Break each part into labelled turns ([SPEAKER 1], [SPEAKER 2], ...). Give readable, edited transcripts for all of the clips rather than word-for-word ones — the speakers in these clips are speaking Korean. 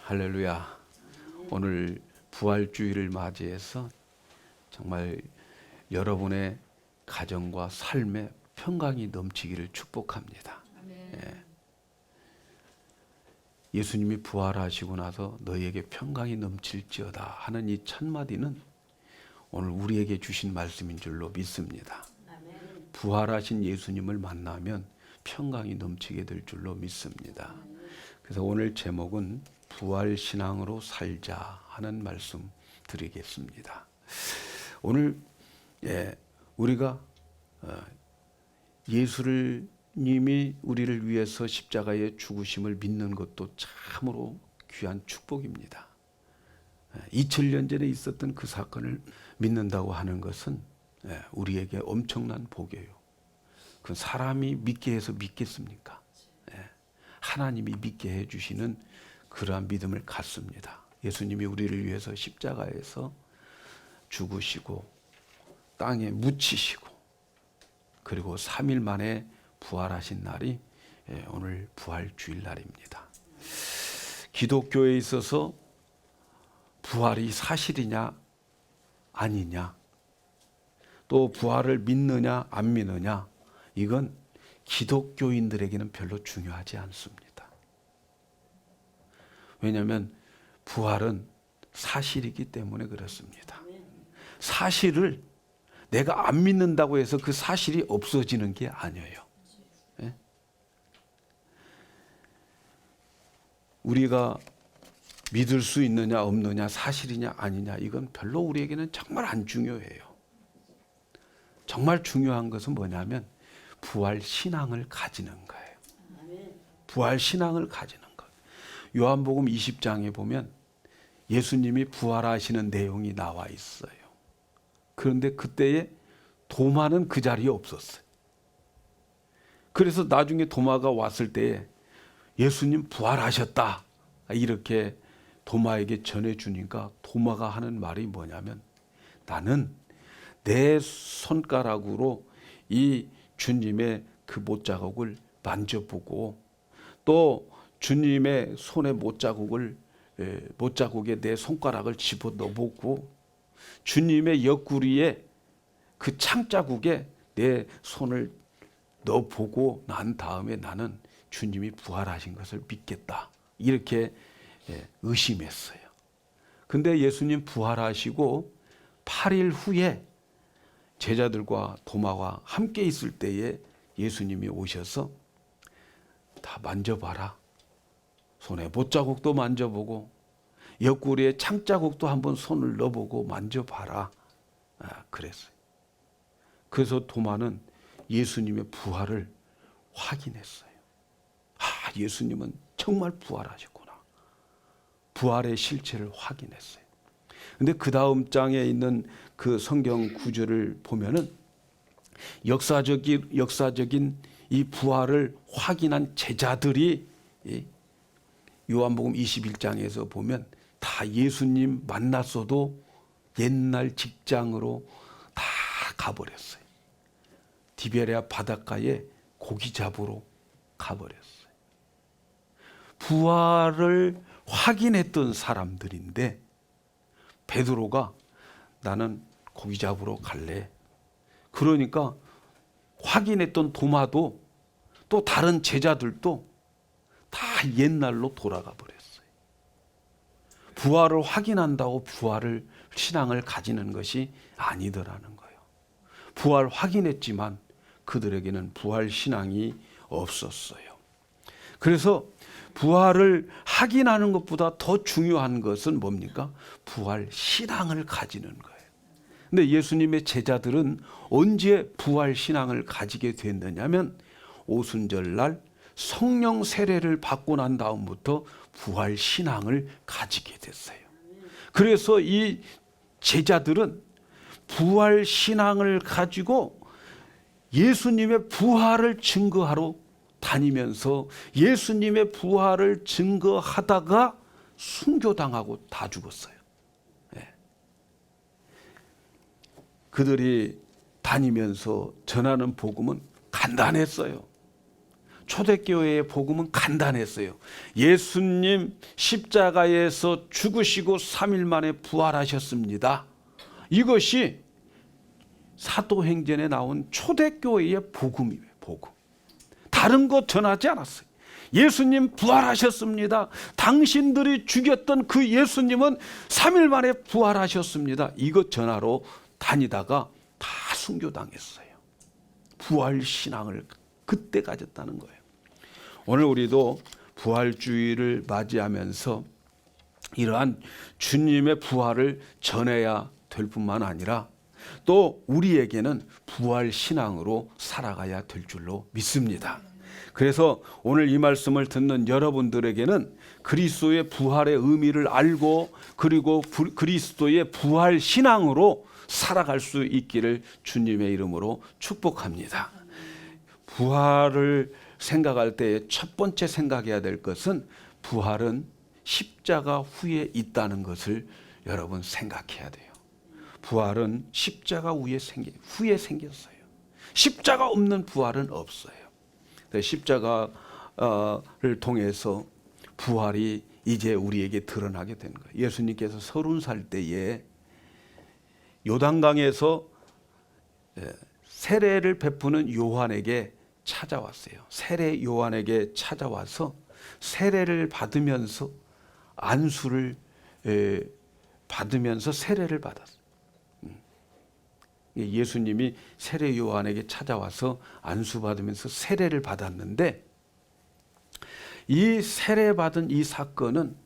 [SPEAKER 1] 할렐루야. 오늘 부활주의를 맞이해서 정말 여러분의 가정과 삶에 평강이 넘치기를 축복합니다. 예. 예수님이 부활하시고 나서 너희에게 평강이 넘칠지어다 하는 이 첫 마디는 오늘 우리에게 주신 말씀인 줄로 믿습니다. 부활하신 예수님을 만나면 평강이 넘치게 될 줄로 믿습니다. 그래서 오늘 제목은 부활신앙으로 살자 하는 말씀 드리겠습니다. 오늘 우리가 예수님이 우리를 위해서 십자가에 죽으심을 믿는 것도 참으로 귀한 축복입니다. 2000년 전에 있었던 그 사건을 믿는다고 하는 것은 우리에게 엄청난 복이에요. 그 사람이 믿게 해서 믿겠습니까? 하나님이 믿게 해주시는 그러한 믿음을 갖습니다. 예수님이 우리를 위해서 십자가에서 죽으시고 땅에 묻히시고 그리고 3일 만에 부활하신 날이 오늘 부활주일 날입니다. 기독교에 있어서 부활이 사실이냐 아니냐, 또 부활을 믿느냐 안 믿느냐, 이건 기독교인들에게는 별로 중요하지 않습니다. 왜냐하면 부활은 사실이기 때문에 그렇습니다. 사실을 내가 안 믿는다고 해서 그 사실이 없어지는 게 아니에요. 예? 우리가 믿을 수 있느냐 없느냐, 사실이냐 아니냐, 이건 별로 우리에게는 정말 안 중요해요. 정말 중요한 것은 뭐냐면 부활 신앙을 가지는 거예요. 부활 신앙을 가지는 것. 요한복음 20장에 보면 예수님이 부활하시는 내용이 나와 있어요. 그런데 그때에 도마는 그 자리에 없었어요. 그래서 나중에 도마가 왔을 때에 예수님 부활하셨다 이렇게 도마에게 전해주니까 도마가 하는 말이 뭐냐면, 나는 내 손가락으로 이 주님의 그 못자국을 만져보고 또 주님의 손의 못자국에 내 손가락을 집어넣어보고 주님의 옆구리에 그 창자국에 내 손을 넣어보고 난 다음에 나는 주님이 부활하신 것을 믿겠다 이렇게 의심했어요. 근데 예수님 부활하시고 8일 후에 제자들과 도마와 함께 있을 때에 예수님이 오셔서 다 만져봐라. 손에 못자국도 만져보고 옆구리에 창자국도 한번 손을 넣어보고 만져봐라. 그랬어요. 그래서 도마는 예수님의 부활을 확인했어요. 예수님은 정말 부활하셨구나. 부활의 실체를 확인했어요. 근데 그 다음 장에 있는 그 성경 구절을 보면은 역사적인 이 부활을 확인한 제자들이 요한복음 21장에서 보면 다 예수님 만났어도 옛날 직장으로 다 가버렸어요. 디베랴 바닷가에 고기 잡으러 가버렸어요. 부활을 확인했던 사람들인데 베드로가 나는 고기 잡으러 갈래. 그러니까 확인했던 도마도 또 다른 제자들도 다 옛날로 돌아가 버렸어요. 부활을 확인한다고 부활을 신앙을 가지는 것이 아니더라는 거예요. 부활 확인했지만 그들에게는 부활 신앙이 없었어요. 그래서 부활을 확인하는 것보다 더 중요한 것은 뭡니까? 부활 신앙을 가지는 거예요. 근데 예수님의 제자들은 언제 부활 신앙을 가지게 됐느냐면 오순절날 성령 세례를 받고 난 다음부터 부활 신앙을 가지게 됐어요. 그래서 이 제자들은 부활 신앙을 가지고 예수님의 부활을 증거하러 다니면서 예수님의 부활을 증거하다가 순교당하고 다 죽었어요. 그들이 다니면서 전하는 복음은 간단했어요. 초대교회의 복음은 간단했어요. 예수님 십자가에서 죽으시고 3일 만에 부활하셨습니다. 이것이 사도행전에 나온 초대교회의 복음이에요. 복음. 다른 것 전하지 않았어요. 예수님 부활하셨습니다. 당신들이 죽였던 그 예수님은 3일 만에 부활하셨습니다. 이것 전하러 다니다가 다 순교당했어요. 부활신앙을 그때 가졌다는 거예요. 오늘 우리도 부활주의를 맞이하면서 이러한 주님의 부활을 전해야 될 뿐만 아니라 또 우리에게는 부활신앙으로 살아가야 될 줄로 믿습니다. 그래서 오늘 이 말씀을 듣는 여러분들에게는 그리스도의 부활의 의미를 알고 그리고 그리스도의 부활신앙으로 살아갈 수 있기를 주님의 이름으로 축복합니다. 부활을 생각할 때 첫 번째 생각해야 될 것은 부활은 십자가 후에 있다는 것을 여러분 생각해야 돼요. 부활은 십자가 후에 생겼어요. 십자가 없는 부활은 없어요. 십자가를 통해서 부활이 이제 우리에게 드러나게 된 거예요. 예수님께서 30살 때에 요단강에서 세례를 베푸는 요한에게 찾아왔어요. 세례 요한에게 찾아와서 세례를 받으면서 안수를 받으면서 세례를 받았어요. 예수님이 세례 요한에게 찾아와서 안수 받으면서 세례를 받았는데 이 세례 받은 이 사건은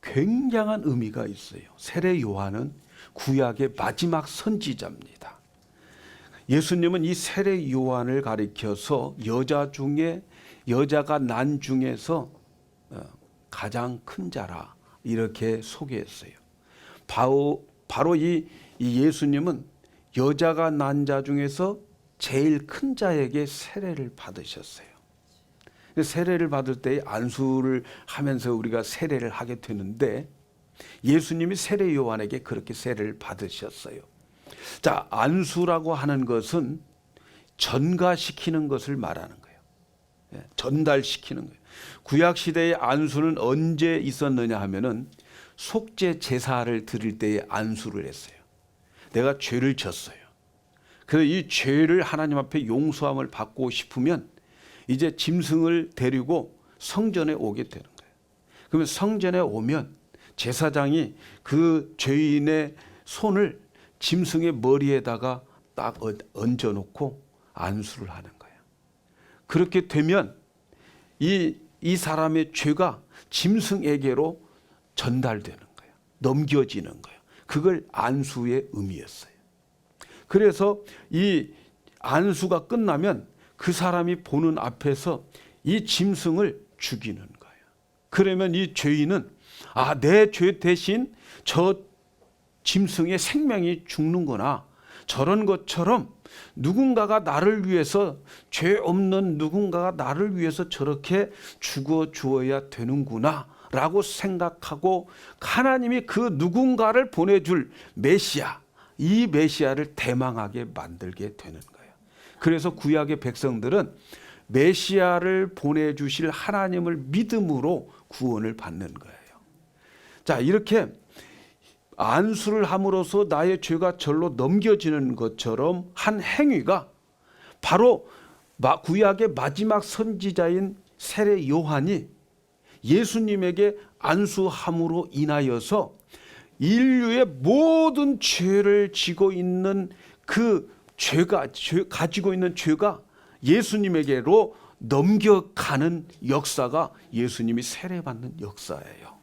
[SPEAKER 1] 굉장한 의미가 있어요. 세례 요한은 구약의 마지막 선지자입니다. 예수님은 이 세례 요한을 가리켜서 여자가 난 중에서 가장 큰 자라 이렇게 소개했어요. 바로 이 예수님은 여자가 난 자 중에서 제일 큰 자에게 세례를 받으셨어요. 세례를 받을 때 안수를 하면서 우리가 세례를 하게 되는데 예수님이 세례 요한에게 그렇게 세례를 받으셨어요. 자, 안수라고 하는 것은 전가시키는 것을 말하는 거예요. 전달시키는 거예요. 구약 시대의 안수는 언제 있었느냐 하면은 속죄 제사를 드릴 때에 안수를 했어요. 내가 죄를 졌어요. 그래서 이 죄를 하나님 앞에 용서함을 받고 싶으면 이제 짐승을 데리고 성전에 오게 되는 거예요. 그러면 성전에 오면 제사장이 그 죄인의 손을 짐승의 머리에다가 딱 얹어놓고 안수를 하는 거예요. 그렇게 되면 이 사람의 죄가 짐승에게로 전달되는 거예요. 넘겨지는 거예요. 그걸 안수의 의미였어요. 그래서 이 안수가 끝나면 그 사람이 보는 앞에서 이 짐승을 죽이는 거예요. 그러면 이 죄인은 내 죄 대신 저 짐승의 생명이 죽는구나. 저런 것처럼 누군가가 나를 위해서 죄 없는 누군가가 나를 위해서 저렇게 죽어 주어야 되는구나 라고 생각하고 하나님이 그 누군가를 보내줄 메시아, 이 메시아를 대망하게 만들게 되는 거예요. 그래서 구약의 백성들은 메시아를 보내주실 하나님을 믿음으로 구원을 받는 거예요. 자, 이렇게 안수를 함으로써 나의 죄가 절로 넘겨지는 것처럼 한 행위가 바로 구약의 마지막 선지자인 세례 요한이 예수님에게 안수함으로 인하여서 인류의 모든 죄를 지고 있는 그 가지고 있는 죄가 예수님에게로 넘겨가는 역사가 예수님이 세례받는 역사예요.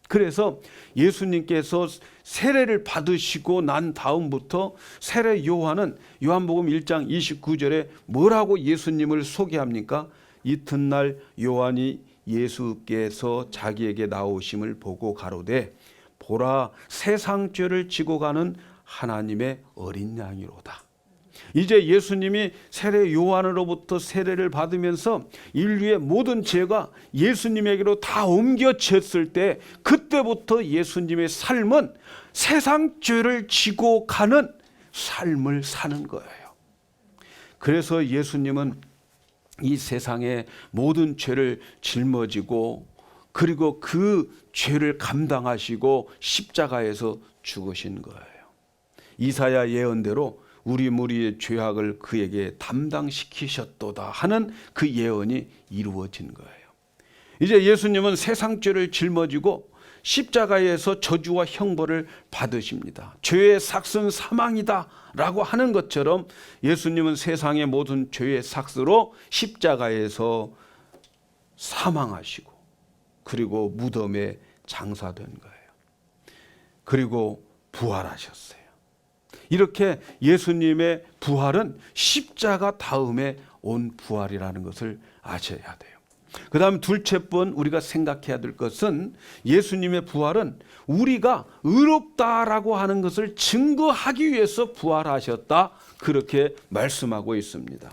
[SPEAKER 1] 그래서 예수님께서 세례를 받으시고 난 다음부터 세례 요한은 요한복음 1장 29절에 뭐라고 예수님을 소개합니까? 이튿날 요한이 예수께서 자기에게 나오심을 보고 가로되 보라 세상 죄를 지고 가는 하나님의 어린 양이로다. 이제 예수님이 세례 요한으로부터 세례를 받으면서 인류의 모든 죄가 예수님에게로 다 옮겨졌을 때 그때부터 예수님의 삶은 세상 죄를 지고 가는 삶을 사는 거예요. 그래서 예수님은 이 세상의 모든 죄를 짊어지고 그리고 그 죄를 감당하시고 십자가에서 죽으신 거예요. 이사야 예언대로 우리 무리의 죄악을 그에게 담당시키셨도다 하는 그 예언이 이루어진 거예요. 이제 예수님은 세상 죄를 짊어지고 십자가에서 저주와 형벌을 받으십니다. 죄의 삭은 사망이다 라고 하는 것처럼 예수님은 세상의 모든 죄의 삭으로 십자가에서 사망하시고 그리고 무덤에 장사된 거예요. 그리고 부활하셨어요. 이렇게 예수님의 부활은 십자가 다음에 온 부활이라는 것을 아셔야 돼요. 그 다음 둘째 번 우리가 생각해야 될 것은 예수님의 부활은 우리가 의롭다라고 하는 것을 증거하기 위해서 부활하셨다, 그렇게 말씀하고 있습니다.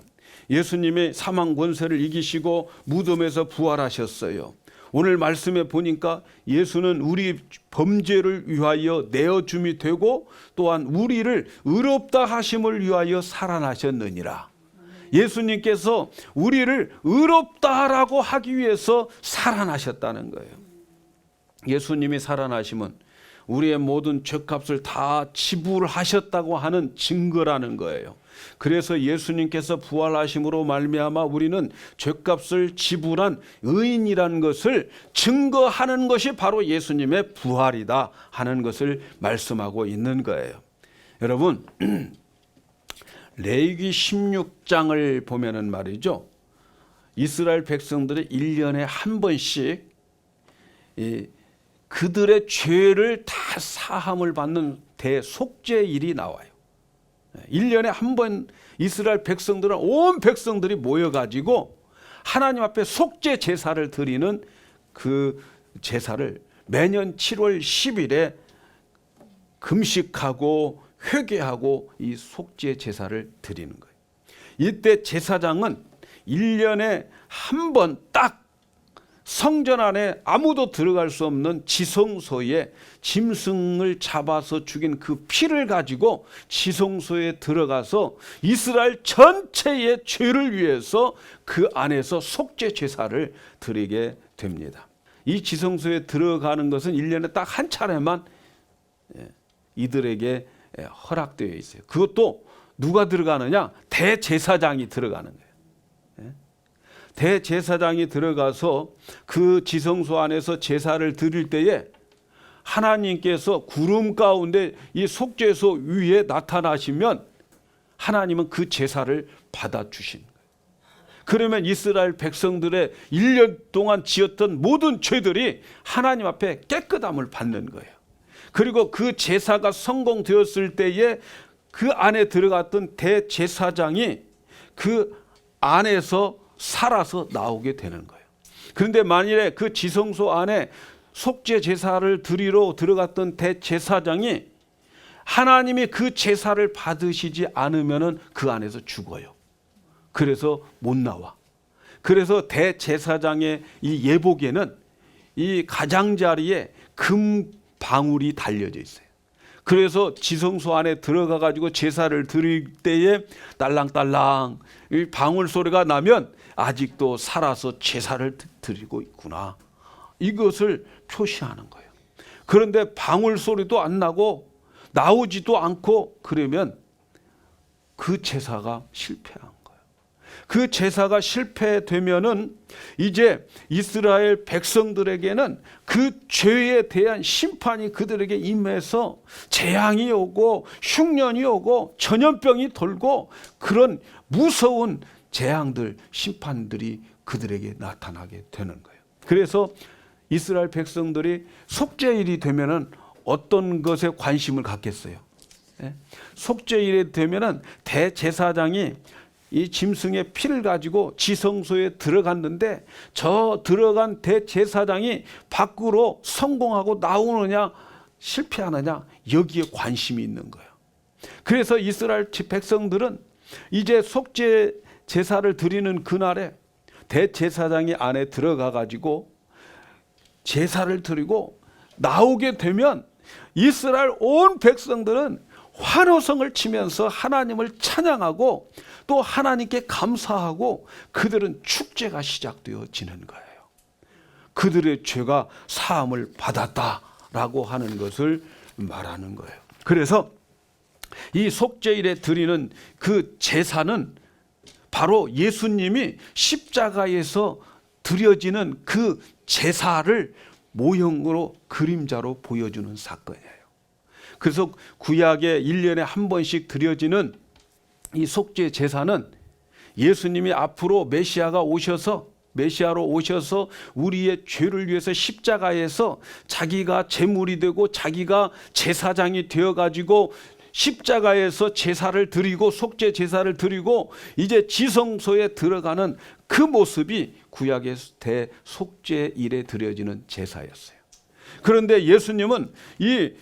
[SPEAKER 1] 예수님이 사망 권세를 이기시고 무덤에서 부활하셨어요. 오늘 말씀에 보니까 예수는 우리 범죄를 위하여 내어줌이 되고 또한 우리를 의롭다 하심을 위하여 살아나셨느니라. 예수님께서 우리를 의롭다라고 하기 위해서 살아나셨다는 거예요. 예수님이 살아나심은 우리의 모든 죄값을 다 지불하셨다고 하는 증거라는 거예요. 그래서 예수님께서 부활하심으로 말미암아 우리는 죄값을 지불한 의인이라는 것을 증거하는 것이 바로 예수님의 부활이다 하는 것을 말씀하고 있는 거예요. 여러분, 레위기 16장을 보면은 말이죠, 이스라엘 백성들이 1년에 한 번씩 그들의 죄를 다 사함을 받는 대속죄일이 나와요. 1년에 한 번 이스라엘 백성들은, 온 백성들이 모여가지고 하나님 앞에 속죄 제사를 드리는 그 제사를 매년 7월 10일에 금식하고 회개하고 이 속죄 제사를 드리는 거예요. 이때 제사장은 1년에 한 번 딱 성전 안에 아무도 들어갈 수 없는 지성소에 짐승을 잡아서 죽인 그 피를 가지고 지성소에 들어가서 이스라엘 전체의 죄를 위해서 그 안에서 속죄 제사를 드리게 됩니다. 이 지성소에 들어가는 것은 1년에 딱 한 차례만 이들에게 허락되어 있어요. 그것도 누가 들어가느냐? 대제사장이 들어가는 거예요. 대제사장이 들어가서 그 지성소 안에서 제사를 드릴 때에 하나님께서 구름 가운데 이 속죄소 위에 나타나시면 하나님은 그 제사를 받아주신 거예요. 그러면 이스라엘 백성들의 1년 동안 지었던 모든 죄들이 하나님 앞에 깨끗함을 받는 거예요. 그리고 그 제사가 성공되었을 때에 그 안에 들어갔던 대제사장이 그 안에서 살아서 나오게 되는 거예요. 그런데 만일에 그 지성소 안에 속죄 제사를 드리러 들어갔던 대제사장이 하나님이 그 제사를 받으시지 않으면 그 안에서 죽어요. 그래서 못 나와. 그래서 대제사장의 이 예복에는 이 가장자리에 금 방울이 달려져 있어요. 그래서 지성소 안에 들어가 가지고 제사를 드릴 때에 딸랑딸랑 이 방울 소리가 나면 아직도 살아서 제사를 드리고 있구나, 이것을 표시하는 거예요. 그런데 방울 소리도 안 나고 나오지도 않고 그러면 그 제사가 실패한 거예요. 그 제사가 실패되면은 이제 이스라엘 백성들에게는 그 죄에 대한 심판이 그들에게 임해서 재앙이 오고 흉년이 오고 전염병이 돌고 그런 무서운 재앙들, 심판들이 그들에게 나타나게 되는 거예요. 그래서 이스라엘 백성들이 속죄일이 되면은 어떤 것에 관심을 갖겠어요? 속죄일이 되면은 대제사장이 이 짐승의 피를 가지고 지성소에 들어갔는데 저 들어간 대제사장이 밖으로 성공하고 나오느냐 실패하느냐, 여기에 관심이 있는 거예요. 그래서 이스라엘 백성들은 이제 속죄 제사를 드리는 그날에 대제사장이 안에 들어가 가지고 제사를 드리고 나오게 되면 이스라엘 온 백성들은 환호성을 치면서 하나님을 찬양하고 또 하나님께 감사하고 그들은 축제가 시작되어지는 거예요. 그들의 죄가 사함을 받았다라고 하는 것을 말하는 거예요. 그래서 이 속죄일에 드리는 그 제사는 바로 예수님이 십자가에서 드려지는 그 제사를 모형으로 그림자로 보여주는 사건이에요. 그래서 구약에 1년에 한 번씩 드려지는 이 속죄 제사는 예수님이 앞으로 메시아로 오셔서 우리의 죄를 위해서 십자가에서 자기가 제물이 되고 자기가 제사장이 되어가지고 십자가에서 제사를 드리고 속죄 제사를 드리고 이제 지성소에 들어가는 그 모습이 구약의 대속죄일에 드려지는 제사였어요. 그런데 예수님은 이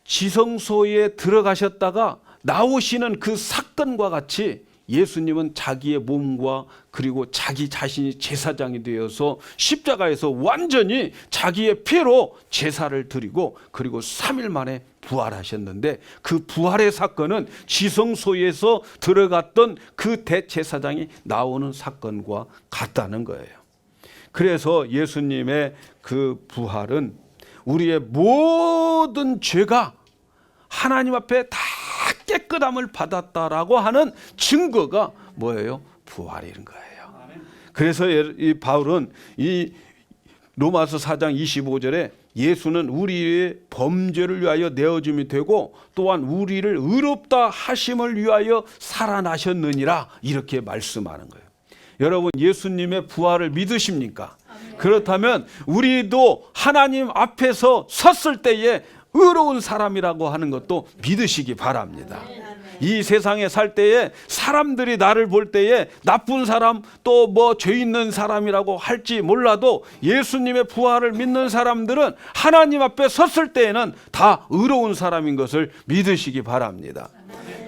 [SPEAKER 1] 지성소에 들어가셨다가 나오시는 그 사건과 같이 예수님은 자기의 몸과 그리고 자기 자신이 제사장이 되어서 십자가에서 완전히 자기의 피로 제사를 드리고 그리고 3일 만에 부활하셨는데 그 부활의 사건은 지성소에서 들어갔던 그 대제사장이 나오는 사건과 같다는 거예요. 그래서 예수님의 그 부활은 우리의 모든 죄가 하나님 앞에 다 깨끗함을 받았다라고 하는 증거가 뭐예요? 부활인 거예요. 그래서 이 바울은 이 로마서 4장 25절에 예수는 우리의 범죄를 위하여 내어줌이 되고 또한 우리를 의롭다 하심을 위하여 살아나셨느니라 이렇게 말씀하는 거예요. 여러분 예수님의 부활을 믿으십니까? 그렇다면 우리도 하나님 앞에서 섰을 때에 의로운 사람이라고 하는 것도 믿으시기 바랍니다. 이 세상에 살 때에 사람들이 나를 볼 때에 나쁜 사람 또 뭐 죄 있는 사람이라고 할지 몰라도 예수님의 부활을 믿는 사람들은 하나님 앞에 섰을 때에는 다 의로운 사람인 것을 믿으시기 바랍니다.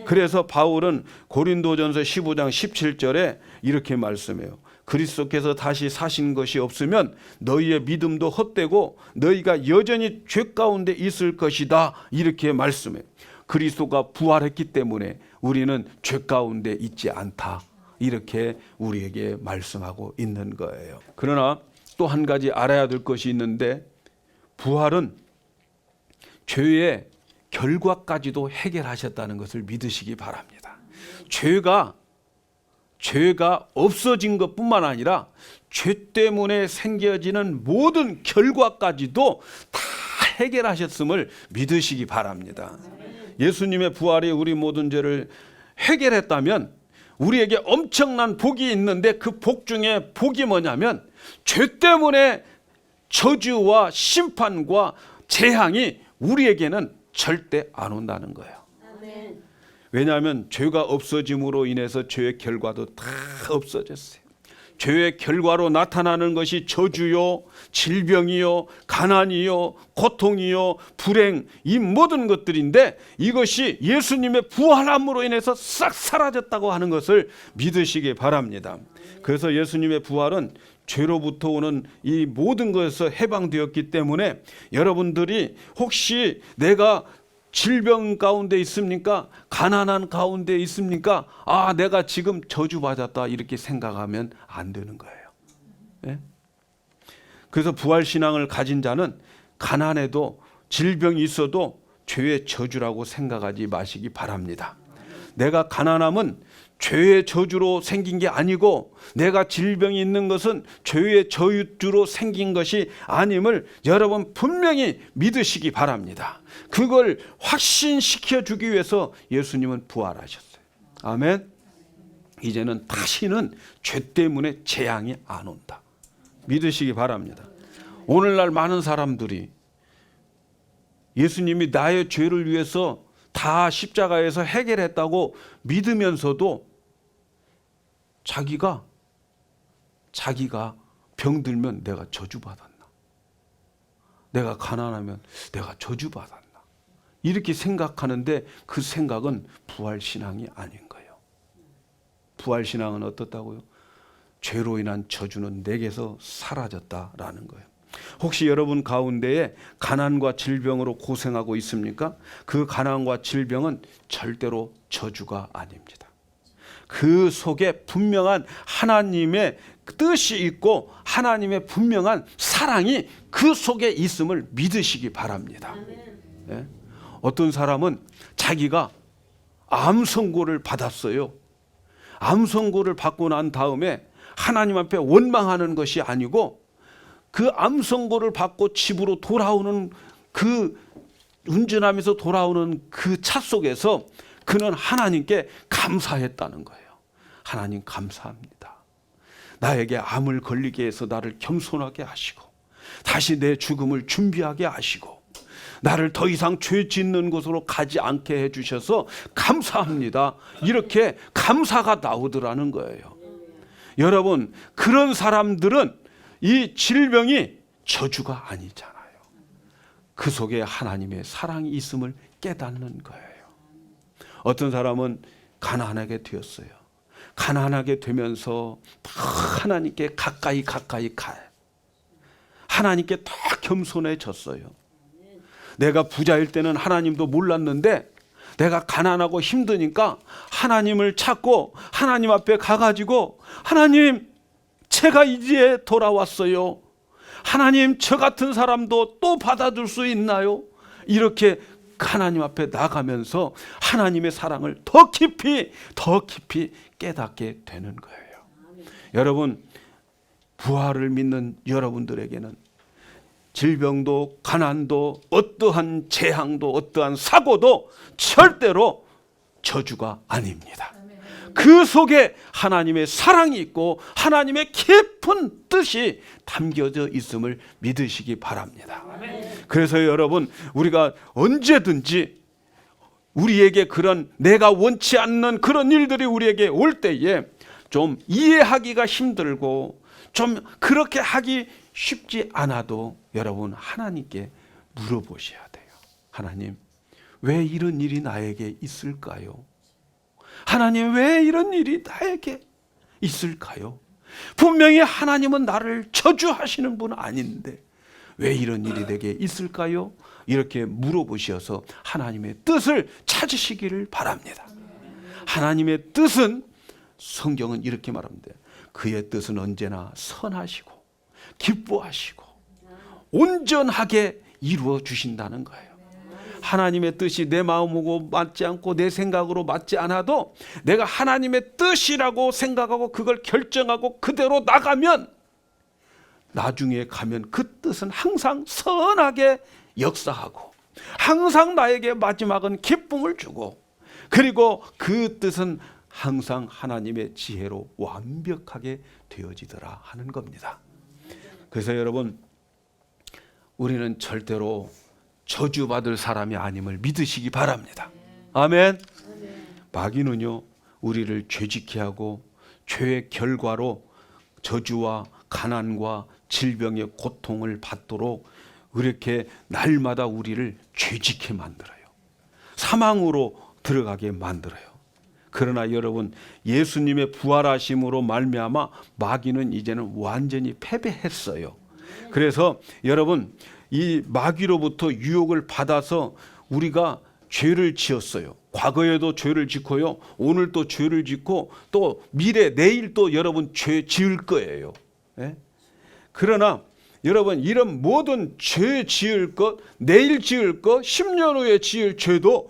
[SPEAKER 1] 그래서 바울은 고린도전서 15장 17절에 이렇게 말씀해요. 그리스도께서 다시 사신 것이 없으면 너희의 믿음도 헛되고 너희가 여전히 죄 가운데 있을 것이다 이렇게 말씀해요. 그리스도가 부활했기 때문에 우리는 죄 가운데 있지 않다 이렇게 우리에게 말씀하고 있는 거예요. 그러나 또 한 가지 알아야 될 것이 있는데 부활은 죄의 결과까지도 해결하셨다는 것을 믿으시기 바랍니다. 죄가 없어진 것뿐만 아니라 죄 때문에 생겨지는 모든 결과까지도 다 해결하셨음을 믿으시기 바랍니다. 예수님의 부활이 우리 모든 죄를 해결했다면 우리에게 엄청난 복이 있는데 그 복 중에 복이 뭐냐면 죄 때문에 저주와 심판과 재앙이 우리에게는 절대 안 온다는 거예요. 왜냐하면 죄가 없어짐으로 인해서 죄의 결과도 다 없어졌어요. 죄의 결과로 나타나는 것이 저주요, 질병이요, 가난이요, 고통이요, 불행 이 모든 것들인데 이것이 예수님의 부활함으로 인해서 싹 사라졌다고 하는 것을 믿으시기 바랍니다. 그래서 예수님의 부활은 죄로부터 오는 이 모든 것에서 해방되었기 때문에 여러분들이 혹시 내가 질병 가운데 있습니까? 가난한 가운데 있습니까? 아, 내가 지금 저주받았다 이렇게 생각하면 안 되는 거예요. 네? 그래서 부활신앙을 가진 자는 가난해도 질병이 있어도 죄의 저주라고 생각하지 마시기 바랍니다. 내가 가난함은 죄의 저주로 생긴 게 아니고 내가 질병이 있는 것은 죄의 저주로 생긴 것이 아님을 여러분 분명히 믿으시기 바랍니다. 그걸 확신시켜 주기 위해서 예수님은 부활하셨어요. 아멘. 이제는 다시는 죄 때문에 재앙이 안 온다. 믿으시기 바랍니다. 오늘날 많은 사람들이 예수님이 나의 죄를 위해서 다 십자가에서 해결했다고 믿으면서도 자기가 병들면 내가 저주받았나? 내가 가난하면 내가 저주받았나? 이렇게 생각하는데 그 생각은 부활신앙이 아닌 거예요. 부활신앙은 어떻다고요? 죄로 인한 저주는 내게서 사라졌다라는 거예요. 혹시 여러분 가운데에 가난과 질병으로 고생하고 있습니까? 그 가난과 질병은 절대로 저주가 아닙니다. 그 속에 분명한 하나님의 뜻이 있고 하나님의 분명한 사랑이 그 속에 있음을 믿으시기 바랍니다. 예? 어떤 사람은 자기가 암 선고를 받았어요. 암 선고를 받고 난 다음에 하나님 앞에 원망하는 것이 아니고 그 암 선고를 받고 집으로 돌아오는 그 운전하면서 돌아오는 그 차 속에서 그는 하나님께 감사했다는 거예요. 하나님 감사합니다. 나에게 암을 걸리게 해서 나를 겸손하게 하시고 다시 내 죽음을 준비하게 하시고 나를 더 이상 죄 짓는 곳으로 가지 않게 해주셔서 감사합니다. 이렇게 감사가 나오더라는 거예요. 여러분, 그런 사람들은 이 질병이 저주가 아니잖아요. 그 속에 하나님의 사랑이 있음을 깨닫는 거예요. 어떤 사람은 가난하게 되었어요. 가난하게 되면서 하나님께 가까이 가요. 하나님께 더 겸손해졌어요. 내가 부자일 때는 하나님도 몰랐는데 내가 가난하고 힘드니까 하나님을 찾고 하나님 앞에 가가지고 하나님, 제가 이제 돌아왔어요. 하나님, 저 같은 사람도 또 받아줄 수 있나요? 이렇게 하나님 앞에 나가면서 하나님의 사랑을 더 깊이 깨닫게 되는 거예요. 여러분, 부활을 믿는 여러분들에게는 질병도 가난도 어떠한 재앙도 어떠한 사고도 절대로 저주가 아닙니다. 그 속에 하나님의 사랑이 있고 하나님의 깊은 뜻이 담겨져 있음을 믿으시기 바랍니다. 그래서 여러분, 우리가 언제든지 우리에게 그런 내가 원치 않는 그런 일들이 우리에게 올 때에 좀 이해하기가 힘들고 좀 그렇게 하기 쉽지 않아도 여러분 하나님께 물어보셔야 돼요. 하나님, 왜 이런 일이 나에게 있을까요? 하나님, 왜 이런 일이 나에게 있을까요? 분명히 하나님은 나를 저주하시는 분 아닌데 왜 이런 일이 내게 있을까요? 이렇게 물어보셔서 하나님의 뜻을 찾으시기를 바랍니다. 하나님의 뜻은 성경은 이렇게 말합니다. 그의 뜻은 언제나 선하시고 기뻐하시고 온전하게 이루어 주신다는 거예요. 하나님의 뜻이 내 마음하고 맞지 않고 내 생각으로 맞지 않아도 내가 하나님의 뜻이라고 생각하고 그걸 결정하고 그대로 나가면 나중에 가면 그 뜻은 항상 선하게 역사하고 항상 나에게 마지막은 기쁨을 주고 그리고 그 뜻은 항상 하나님의 지혜로 완벽하게 되어지더라 하는 겁니다. 그래서 여러분, 우리는 절대로 저주받을 사람이 아님을 믿으시기 바랍니다. 아멘. 마귀는요, 우리를 죄짓게 하고 죄의 결과로 저주와 가난과 질병의 고통을 받도록 이렇게 날마다 우리를 죄짓게 만들어요. 사망으로 들어가게 만들어요. 그러나 여러분, 예수님의 부활하심으로 말미암아 마귀는 이제는 완전히 패배했어요. 그래서 여러분, 이 마귀로부터 유혹을 받아서 우리가 죄를 지었어요. 과거에도 죄를 짓고요. 오늘 또 죄를 짓고 또 미래 내일 또 여러분 죄 지을 거예요. 예? 그러나 여러분, 이런 모든 죄 지을 것, 내일 지을 것, 10년 후에 지을 죄도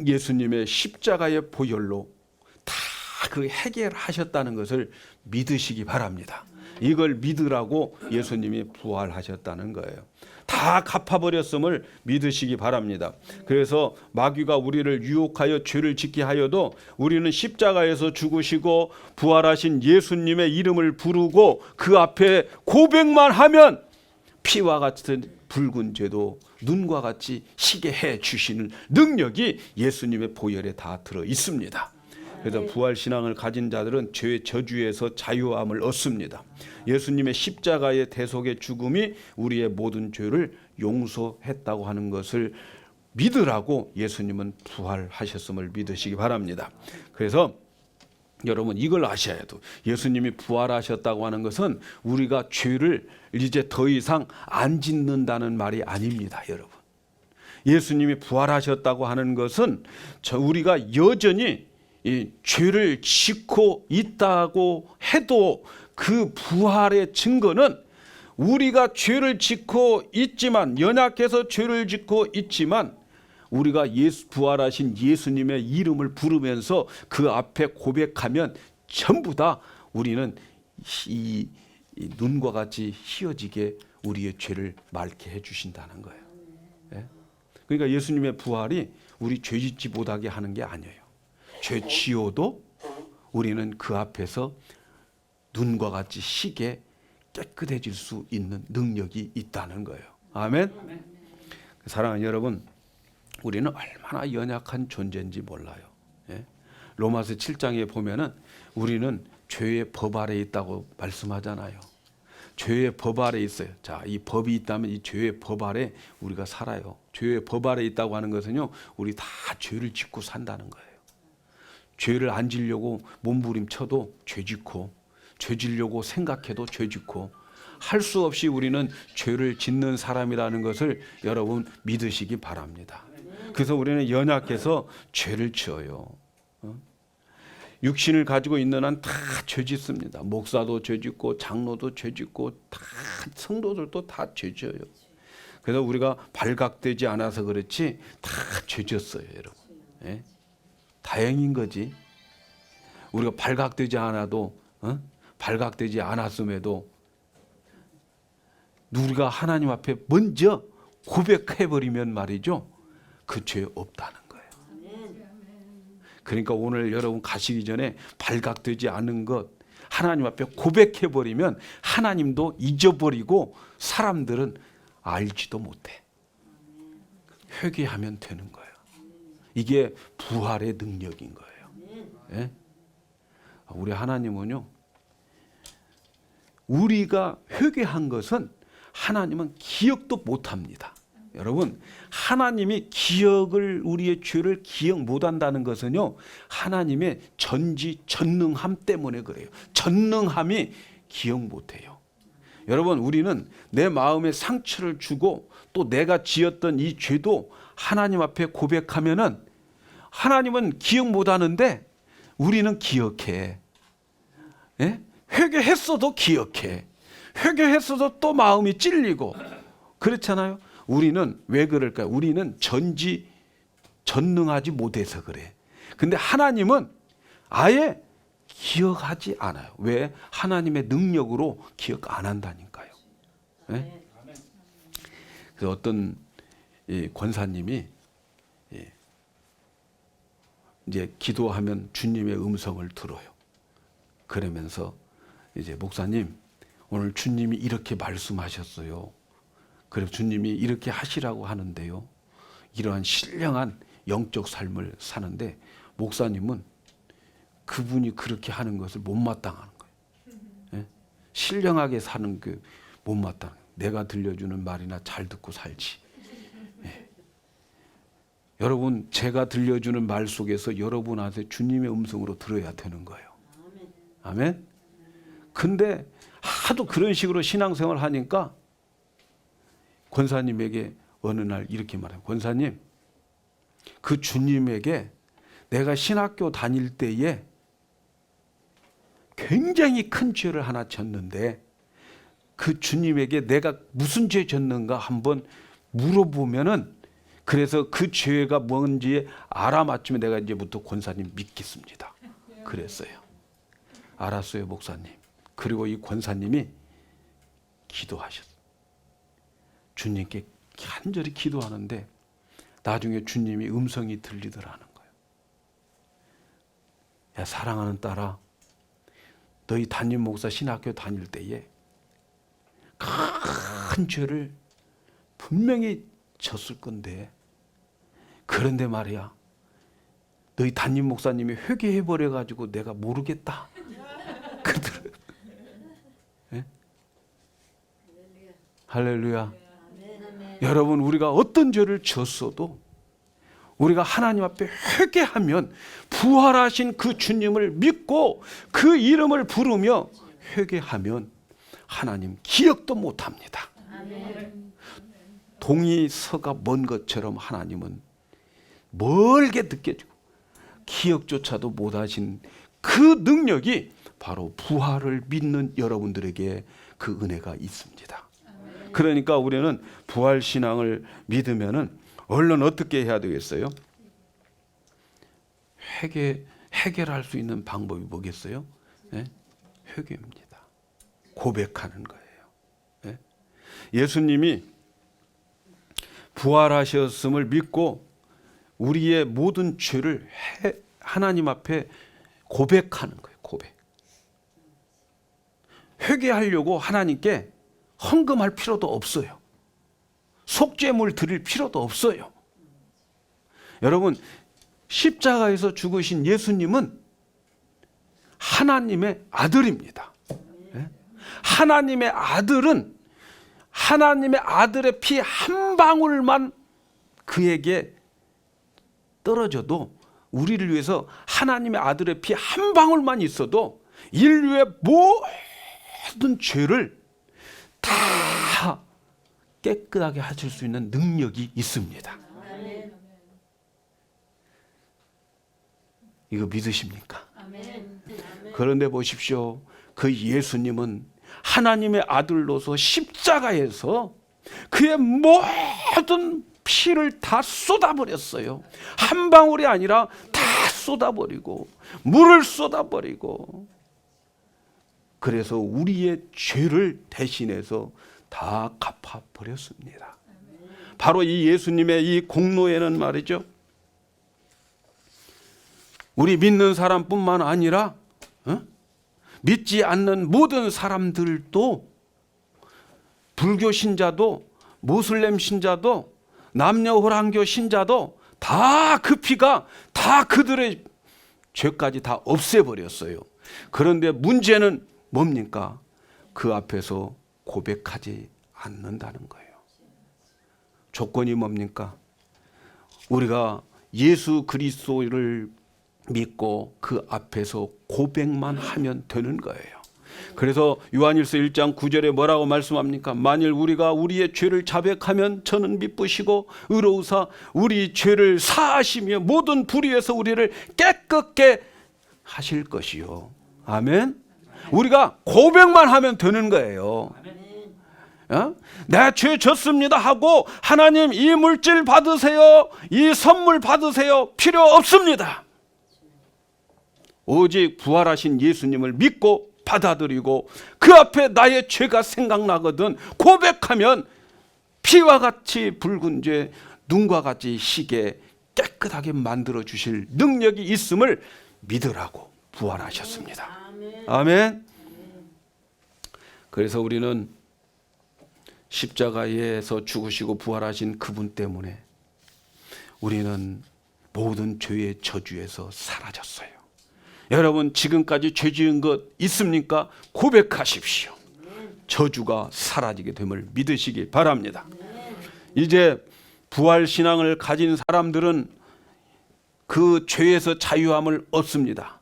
[SPEAKER 1] 예수님의 십자가의 보혈로 다 그 해결하셨다는 것을 믿으시기 바랍니다. 이걸 믿으라고 예수님이 부활하셨다는 거예요. 다 갚아버렸음을 믿으시기 바랍니다. 그래서 마귀가 우리를 유혹하여 죄를 짓게 하여도 우리는 십자가에서 죽으시고 부활하신 예수님의 이름을 부르고 그 앞에 고백만 하면 피와 같은 붉은 죄도 눈과 같이 희게 해 주시는 능력이 예수님의 보혈에 다 들어 있습니다. 그래서 부활신앙을 가진 자들은 죄의 저주에서 자유함을 얻습니다. 예수님의 십자가의 대속의 죽음이 우리의 모든 죄를 용서했다고 하는 것을 믿으라고 예수님은 부활하셨음을 믿으시기 바랍니다. 그래서 여러분 이걸 아셔야 돼요. 예수님이 부활하셨다고 하는 것은 우리가 죄를 이제 더 이상 안 짓는다는 말이 아닙니다, 여러분. 예수님이 부활하셨다고 하는 것은 우리가 여전히 이 죄를 짓고 있다고 해도 그 부활의 증거는 우리가 죄를 짓고 있지만, 연약해서 죄를 짓고 있지만 우리가 부활하신 예수님의 이름을 부르면서 그 앞에 고백하면 전부 다 우리는 이 눈과 같이 희어지게 우리의 죄를 맑게 해주신다는 거예요. 예? 그러니까 예수님의 부활이 우리 죄 짓지 못하게 하는 게 아니에요. 죄 지어도 우리는 그 앞에서 눈과 같이 희게 깨끗해질 수 있는 능력이 있다는 거예요. 아멘. 사랑하는 여러분, 우리는 얼마나 연약한 존재인지 몰라요. 예? 로마서 7장에 보면은 우리는 죄의 법 아래에 있다고 말씀하잖아요. 죄의 법 아래에 있어요. 자, 이 법이 있다면 이 죄의 법 아래 우리가 살아요. 죄의 법 아래에 있다고 하는 것은요, 우리 다 죄를 짓고 산다는 거예요. 죄를 안 지려고 몸부림쳐도 죄 짓고, 죄 지려고 생각해도 죄 짓고, 할 수 없이 우리는 죄를 짓는 사람이라는 것을 여러분 믿으시기 바랍니다. 그래서 우리는 연약해서 죄를 지어요. 육신을 가지고 있는 한 다 죄 짓습니다. 목사도 죄 짓고, 장로도 죄 짓고, 다 성도들도 다 죄 지어요. 그래서 우리가 발각되지 않아서 그렇지 다 죄 지었어요, 여러분. 예? 다행인 거지. 우리가 발각되지 않아도, 발각되지 않았음에도 우리가 하나님 앞에 먼저 고백해버리면 말이죠, 그 죄 없다는 거예요. 그러니까 오늘 여러분 가시기 전에 발각되지 않은 것 하나님 앞에 고백해버리면 하나님도 잊어버리고 사람들은 알지도 못해. 회개하면 되는 거예요. 이게 부활의 능력인 거예요. 예? 우리 하나님은요, 우리가 회개한 것은 하나님은 기억도 못합니다. 여러분, 하나님이 우리의 죄를 기억 못한다는 것은요, 하나님의 전지전능함 때문에 그래요. 전능함이 기억 못해요. 여러분, 우리는 내 마음에 상처를 주고 또 내가 지었던 이 죄도 하나님 앞에 고백하면은 하나님은 기억 못하는데 우리는 기억해. 예? 회개했어도 기억해. 회개했어도 또 마음이 찔리고 그렇잖아요. 우리는 왜 그럴까요? 우리는 전능하지 못해서 그래. 근데 하나님은 아예 기억하지 않아요. 왜? 하나님의 능력으로 기억 안 한다니까요. 네? 그래서 어떤 권사님이 이제 기도하면 주님의 음성을 들어요. 그러면서 이제 목사님, 오늘 주님이 이렇게 말씀하셨어요. 그래서 주님이 이렇게 하시라고 하는데요. 이러한 신령한 영적 삶을 사는데 목사님은 그분이 그렇게 하는 것을 못마땅하는 거예요. 예? 신령하게 사는 그 못마땅. 내가 들려주는 말이나 잘 듣고 살지. 예. 여러분, 제가 들려주는 말 속에서 여러분한테 주님의 음성으로 들어야 되는 거예요. 아멘. 근데 하도 그런 식으로 신앙생활을 하니까 권사님에게 어느 날 이렇게 말해요. 권사님, 그 주님에게 내가 신학교 다닐 때에 굉장히 큰 죄를 하나 졌는데 그 주님에게 내가 무슨 죄 졌는가 한번 물어보면은 그래서 그 죄가 뭔지 알아맞히면 내가 이제부터 권사님 믿겠습니다. 그랬어요. 알았어요, 목사님. 그리고 이 권사님이 기도하셨어요. 주님께 간절히 기도하는데 나중에 주님이 음성이 들리더라는 거예요. 야, 사랑하는 딸아, 너희 담임 목사 신학교 다닐 때에 큰 죄를 분명히 졌을 건데, 그런데 말이야, 너희 담임 목사님이 회개해버려 가지고 내가 모르겠다. 그러더라고요. 예? 할렐루야. 여러분, 우리가 어떤 죄를 졌어도 우리가 하나님 앞에 회개하면 부활하신 그 주님을 믿고 그 이름을 부르며 회개하면 하나님 기억도 못합니다. 동이 서가 먼 것처럼 하나님은 멀게 느껴지고 기억조차도 못하신 그 능력이 바로 부활을 믿는 여러분들에게 그 은혜가 있습니다. 그러니까 우리는 부활신앙을 믿으면은 얼른 어떻게 해야 되겠어요? 해결할 수 있는 방법이 뭐겠어요? 네? 회개입니다. 고백하는 거예요. 네? 예수님이 부활하셨음을 믿고 우리의 모든 죄를 하나님 앞에 고백하는 거예요. 고백. 회개하려고 하나님께 헌금할 필요도 없어요. 속죄물 드릴 필요도 없어요. 여러분, 십자가에서 죽으신 예수님은 하나님의 아들입니다. 하나님의 아들은 하나님의 아들의 피 한 방울만 그에게 떨어져도, 우리를 위해서 하나님의 아들의 피 한 방울만 있어도 인류의 모든 죄를 다 깨끗하게 하실 수 있는 능력이 있습니다. 이거 믿으십니까? 그런데 보십시오. 그 예수님은 하나님의 아들로서 십자가에서 그의 모든 피를 다 쏟아버렸어요. 한 방울이 아니라 다 쏟아버리고 물을 쏟아버리고, 그래서 우리의 죄를 대신해서 다 갚아버렸습니다. 바로 이 예수님의 이 공로에는 말이죠, 우리 믿는 사람뿐만 아니라 믿지 않는 모든 사람들도, 불교 신자도 모슬렘 신자도 남녀호랑교 신자도 다 그 피가 다 그들의 죄까지 다 없애버렸어요. 그런데 문제는 뭡니까? 그 앞에서 고백하지 않는다는 거예요. 조건이 뭡니까? 우리가 예수 그리스도를 믿고 그 앞에서 고백만 하면 되는 거예요. 그래서 요한일서 1장 9절에 뭐라고 말씀합니까? 만일 우리가 우리의 죄를 자백하면 저는 미쁘시고 의로우사 우리 죄를 사하시며 모든 불의에서 우리를 깨끗게 하실 것이요. 아멘. 우리가 고백만 하면 되는 거예요. 내 죄 졌습니다 하고 하나님 이 물질 받으세요, 이 선물 받으세요, 필요 없습니다. 오직 부활하신 예수님을 믿고 받아들이고 그 앞에 나의 죄가 생각나거든 고백하면 피와 같이 붉은 죄, 눈과 같이 희게 깨끗하게 만들어 주실 능력이 있음을 믿으라고 부활하셨습니다. 아멘. 그래서 우리는 십자가에서 죽으시고 부활하신 그분 때문에 우리는 모든 죄의 저주에서 사라졌어요. 여러분, 지금까지 죄 지은 것 있습니까? 고백하십시오. 저주가 사라지게 됨을 믿으시기 바랍니다. 이제 부활신앙을 가진 사람들은 그 죄에서 자유함을 얻습니다.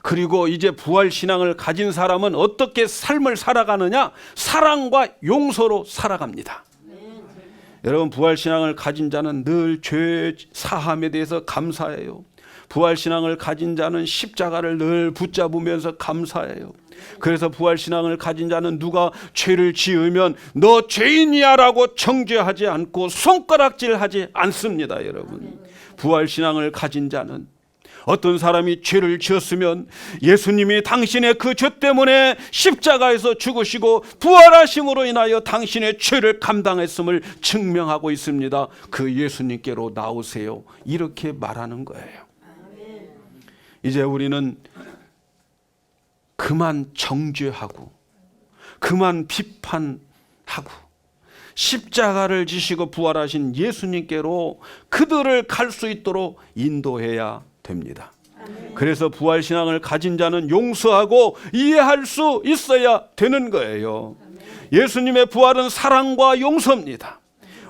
[SPEAKER 1] 그리고 이제 부활신앙을 가진 사람은 어떻게 삶을 살아가느냐? 사랑과 용서로 살아갑니다. 여러분, 부활신앙을 가진 자는 늘 죄 사함에 대해서 감사해요. 부활신앙을 가진 자는 십자가를 늘 붙잡으면서 감사해요. 그래서 부활신앙을 가진 자는 누가 죄를 지으면 너 죄인이야 라고 정죄하지 않고 손가락질하지 않습니다. 여러분, 부활신앙을 가진 자는 어떤 사람이 죄를 지었으면 예수님이 당신의 그 죄 때문에 십자가에서 죽으시고 부활하심으로 인하여 당신의 죄를 감당했음을 증명하고 있습니다. 그 예수님께로 나오세요. 이렇게 말하는 거예요. 이제 우리는 그만 정죄하고 그만 비판하고 십자가를 지시고 부활하신 예수님께로 그들을 갈 수 있도록 인도해야 됩니다. 그래서 부활신앙을 가진 자는 용서하고 이해할 수 있어야 되는 거예요. 예수님의 부활은 사랑과 용서입니다.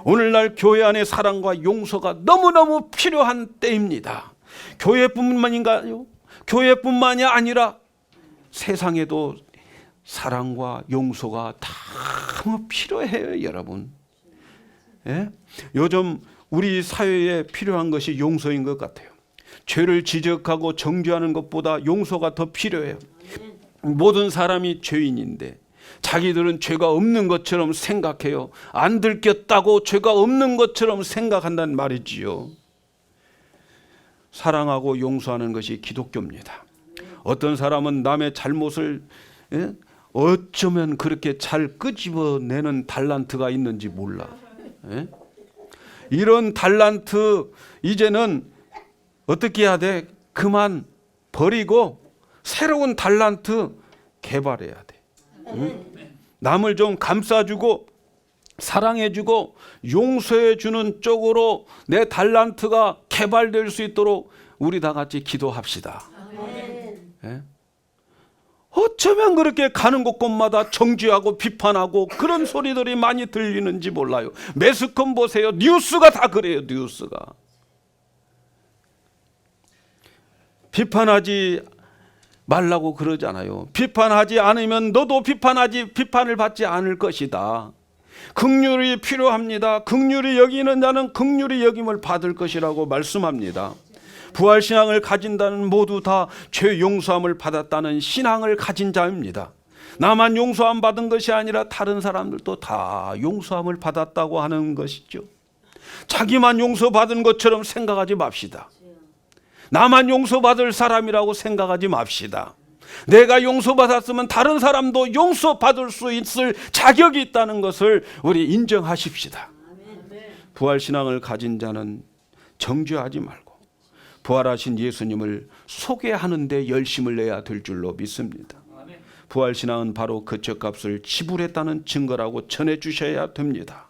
[SPEAKER 1] 오늘날 교회 안에 사랑과 용서가 너무너무 필요한 때입니다. 교회뿐만인가요? 교회뿐만이 아니라 세상에도 사랑과 용서가 너무 필요해요, 여러분. 예? 요즘 우리 사회에 필요한 것이 용서인 것 같아요. 죄를 지적하고 정죄하는 것보다 용서가 더 필요해요. 모든 사람이 죄인인데 자기들은 죄가 없는 것처럼 생각해요. 안 들켰다고 죄가 없는 것처럼 생각한다는 말이지요. 사랑하고 용서하는 것이 기독교입니다. 어떤 사람은 남의 잘못을 어쩌면 그렇게 잘 끄집어내는 달란트가 있는지 몰라. 이런 달란트 이제는 어떻게 해야 돼? 그만 버리고 새로운 달란트 개발해야 돼. 남을 좀 감싸주고 사랑해주고 용서해주는 쪽으로 내 달란트가 개발될 수 있도록 우리 다 같이 기도합시다. 예? 어쩌면 그렇게 가는 곳곳마다 정죄하고 비판하고 그런 소리들이 많이 들리는지 몰라요. 매스컴 보세요. 뉴스가 다 그래요. 뉴스가. 비판하지 말라고 그러잖아요. 비판하지 않으면 너도 비판을 받지 않을 것이다. 긍휼이 필요합니다. 긍휼히 여기는 자는 긍휼히 여김을 받을 것이라고 말씀합니다. 부활신앙을 가진 자는 모두 다 죄 용서함을 받았다는 신앙을 가진 자입니다. 나만 용서함 받은 것이 아니라 다른 사람들도 다 용서함을 받았다고 하는 것이죠. 자기만 용서받은 것처럼 생각하지 맙시다. 나만 용서받을 사람이라고 생각하지 맙시다. 내가 용서받았으면 다른 사람도 용서받을 수 있을 자격이 있다는 것을 우리 인정하십시다. 부활신앙을 가진 자는 정죄하지 말고 부활하신 예수님을 소개하는 데 열심을 내야 될 줄로 믿습니다. 부활신앙은 바로 그 죗값을 지불했다는 증거라고 전해주셔야 됩니다.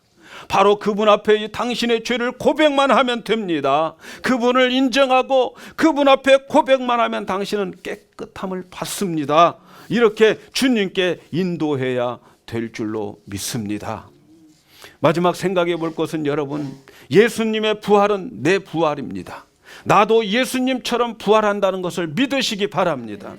[SPEAKER 1] 바로 그분 앞에 당신의 죄를 고백만 하면 됩니다. 그분을 인정하고 그분 앞에 고백만 하면 당신은 깨끗함을 받습니다. 이렇게 주님께 인도해야 될 줄로 믿습니다. 마지막 생각해 볼 것은 여러분, 예수님의 부활은 내 부활입니다. 나도 예수님처럼 부활한다는 것을 믿으시기 바랍니다.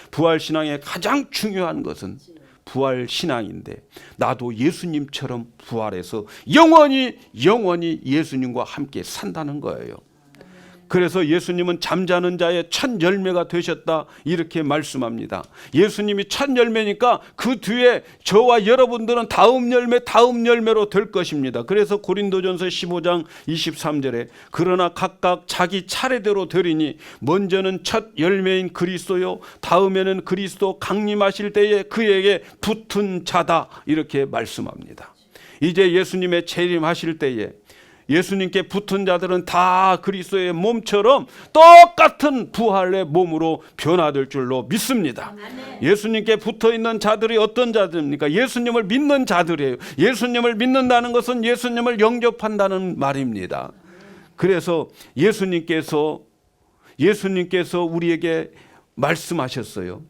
[SPEAKER 1] 부활신앙의 가장 중요한 것은 부활신앙인데 나도 예수님처럼 부활해서 영원히 예수님과 함께 산다는 거예요. 그래서 예수님은 잠자는 자의 첫 열매가 되셨다 이렇게 말씀합니다. 예수님이 첫 열매니까 그 뒤에 저와 여러분들은 다음 열매로 될 것입니다. 그래서 고린도전서 15장 23절에 그러나 각각 자기 차례대로 되리니 먼저는 첫 열매인 그리스도요 다음에는 그리스도 강림하실 때에 그에게 붙은 자다 이렇게 말씀합니다. 이제 예수님의 재림하실 때에 예수님께 붙은 자들은 다 그리스도의 몸처럼 똑같은 부활의 몸으로 변화될 줄로 믿습니다. 예수님께 붙어있는 자들이 어떤 자들입니까? 예수님을 믿는 자들이에요. 예수님을 믿는다는 것은 예수님을 영접한다는 말입니다. 그래서 예수님께서 우리에게 말씀하셨어요.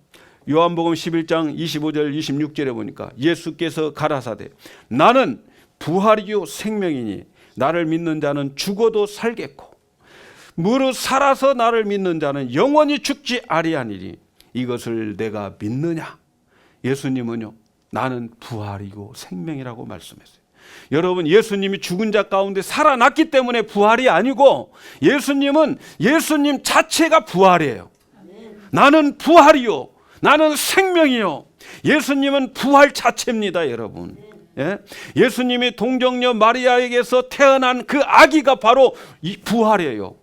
[SPEAKER 1] 요한복음 11장 25절 26절에 보니까 예수께서 가라사대 나는 부활이요 생명이니 나를 믿는 자는 죽어도 살겠고 무릇 살아서 나를 믿는 자는 영원히 죽지 아니하니니 이것을 내가 믿느냐? 예수님은요 나는 부활이고 생명이라고 말씀했어요. 여러분 예수님이 죽은 자 가운데 살아났기 때문에 부활이 아니고 예수님은 예수님 자체가 부활이에요. 나는 부활이요 나는 생명이요. 예수님은 부활 자체입니다. 여러분 예수님이 동정녀 마리아에게서 태어난 그 아기가 바로 이 부활이에요.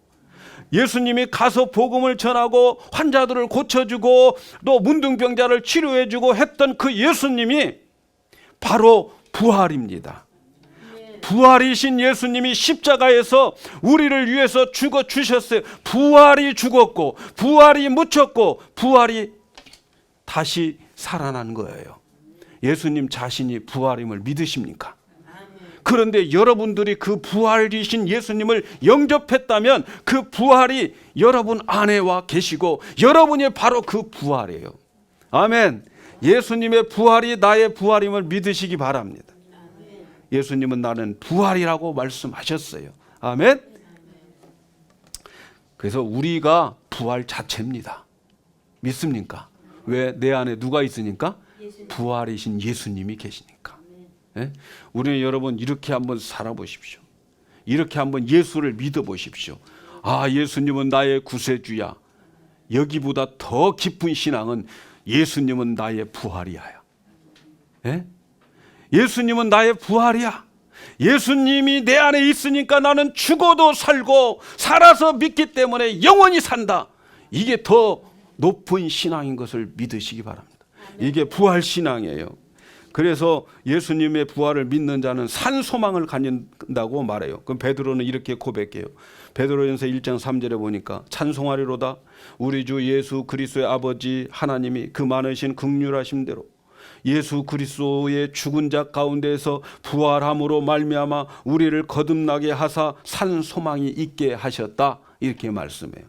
[SPEAKER 1] 예수님이 가서 복음을 전하고 환자들을 고쳐주고 또 문둥병자를 치료해주고 했던 그 예수님이 바로 부활입니다. 부활이신 예수님이 십자가에서 우리를 위해서 죽어주셨어요. 부활이 죽었고 부활이 묻혔고 부활이 다시 살아난 거예요. 예수님 자신이 부활임을 믿으십니까? 그런데 여러분들이 그 부활이신 예수님을 영접했다면 그 부활이 여러분 안에 와 계시고 여러분이 바로 그 부활이에요. 아멘. 예수님의 부활이 나의 부활임을 믿으시기 바랍니다. 예수님은 나는 부활이라고 말씀하셨어요. 아멘. 그래서 우리가 부활 자체입니다. 믿습니까? 왜? 내 안에 누가 있으니까? 부활이신 예수님이 계시니까. 예? 우리는 여러분 이렇게 한번 살아보십시오. 이렇게 한번 예수를 믿어보십시오. 아, 예수님은 나의 구세주야. 여기보다 더 깊은 신앙은 예수님은 나의 부활이야. 예? 예수님은 나의 부활이야. 예수님이 내 안에 있으니까 나는 죽어도 살고 살아서 믿기 때문에 영원히 산다. 이게 더 높은 신앙인 것을 믿으시기 바랍니다. 이게 부활 신앙이에요. 그래서 예수님의 부활을 믿는 자는 산 소망을 갖는다고 말해요. 그럼 베드로는 이렇게 고백해요. 베드로전서 1장 3절에 보니까 찬송하리로다 우리 주 예수 그리스도의 아버지 하나님이 그 많으신 긍휼하심 대로 예수 그리스도의 죽은 자 가운데에서 부활함으로 말미암아 우리를 거듭나게 하사 산 소망이 있게 하셨다. 이렇게 말씀해요.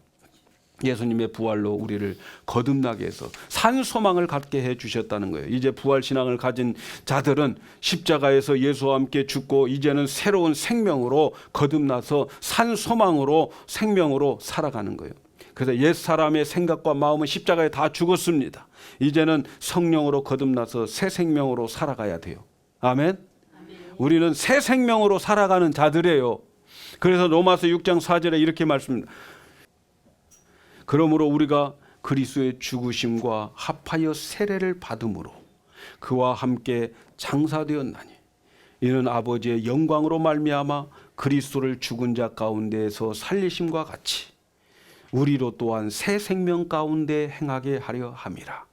[SPEAKER 1] 예수님의 부활로 우리를 거듭나게 해서 산 소망을 갖게 해주셨다는 거예요. 이제 부활 신앙을 가진 자들은 십자가에서 예수와 함께 죽고 이제는 새로운 생명으로 거듭나서 산 소망으로 생명으로 살아가는 거예요. 그래서 옛사람의 생각과 마음은 십자가에 다 죽었습니다. 이제는 성령으로 거듭나서 새 생명으로 살아가야 돼요. 아멘. 우리는 새 생명으로 살아가는 자들이에요. 그래서 로마서 6장 4절에 이렇게 말씀합니다. 그러므로 우리가 그리스도의 죽으심과 합하여 세례를 받음으로 그와 함께 장사되었나니 이는 아버지의 영광으로 말미암아 그리스도를 죽은 자 가운데에서 살리심과 같이 우리로 또한 새 생명 가운데 행하게 하려 함이라.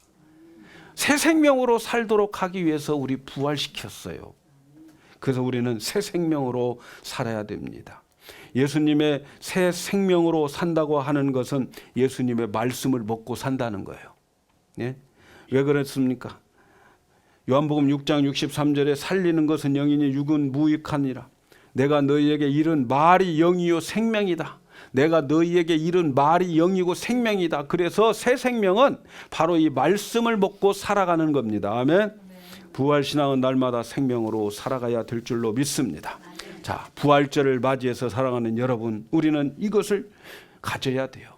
[SPEAKER 1] 새 생명으로 살도록 하기 위해서 우리 부활시켰어요. 그래서 우리는 새 생명으로 살아야 됩니다. 예수님의 새 생명으로 산다고 하는 것은 예수님의 말씀을 먹고 산다는 거예요. 예? 왜 그랬습니까? 요한복음 6장 63절에 살리는 것은 영이니 육은 무익하니라. 내가 너희에게 이른 말이 영이요 생명이다. 내가 너희에게 이른 말이 영이고 생명이다. 그래서 새 생명은 바로 이 말씀을 먹고 살아가는 겁니다. 아멘. 부활신앙은 날마다 생명으로 살아가야 될 줄로 믿습니다. 자, 부활절을 맞이해서 살아가는 여러분, 우리는 이것을 가져야 돼요.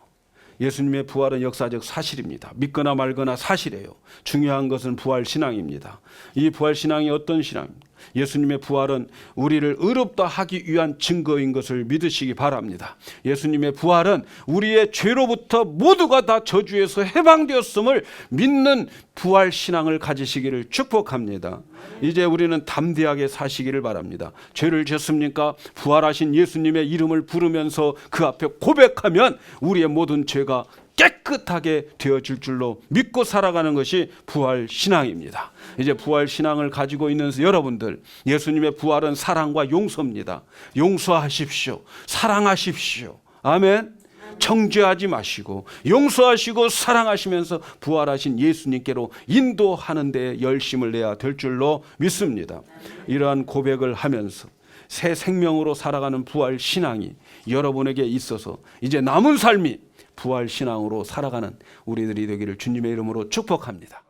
[SPEAKER 1] 예수님의 부활은 역사적 사실입니다. 믿거나 말거나 사실이에요. 중요한 것은 부활신앙입니다. 이 부활신앙이 어떤 신앙입니까? 예수님의 부활은 우리를 의롭다 하기 위한 증거인 것을 믿으시기 바랍니다. 예수님의 부활은 우리의 죄로부터 모두가 다 저주에서 해방되었음을 믿는 부활신앙을 가지시기를 축복합니다. 이제 우리는 담대하게 사시기를 바랍니다. 죄를 지었습니까? 부활하신 예수님의 이름을 부르면서 그 앞에 고백하면 우리의 모든 죄가 깨끗하게 되어질 줄로 믿고 살아가는 것이 부활신앙입니다. 이제 부활신앙을 가지고 있는 여러분들, 예수님의 부활은 사랑과 용서입니다. 용서하십시오. 사랑하십시오. 아멘. 정죄하지 마시고 용서하시고 사랑하시면서 부활하신 예수님께로 인도하는 데 열심을 내야 될 줄로 믿습니다. 이러한 고백을 하면서 새 생명으로 살아가는 부활신앙이 여러분에게 있어서 이제 남은 삶이 부활신앙으로 살아가는 우리들이 되기를 주님의 이름으로 축복합니다.